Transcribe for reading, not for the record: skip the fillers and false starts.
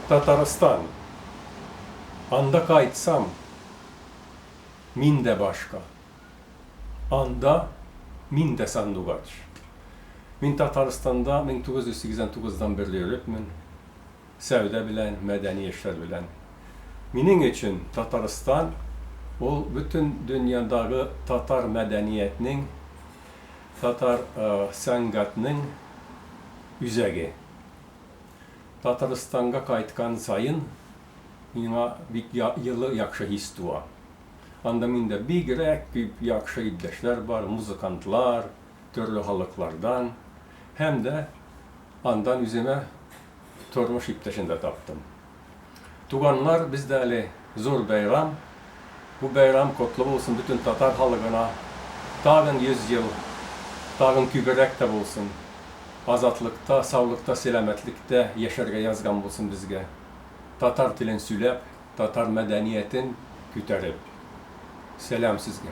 Tataristan. Anda kayıtsam, min de başka. Anda min de sandugaç. Min Tataristan'da 1989'dan beri öğretmen. Sevde bilen, medeni işler bilen. Minin için Tataristan, o bütün dünyadaki Tatar medeniyetinin, Tatar sanatının yüzegi. Tataristan'a kayıtkan sayın, mina bir yılı yakşı histuğa. Anda minde bir gerek yakşı iddeşler var, muzikantlar, türlü halıklardan, hem de andan yüzüme tormuş ipteşinde taptım. Tuganlar bizde öyle zor bayram, bu bayram kutlu olsun bütün Tatar halkına, dağın 100 yıl, dağın kübürek de olsun, azatlıkta, sağlıkta, selametlikte yaşarga yazgan olsun bizge. Tatar tilin sülep, Tatar medeniyetin küterip. Selam sizge.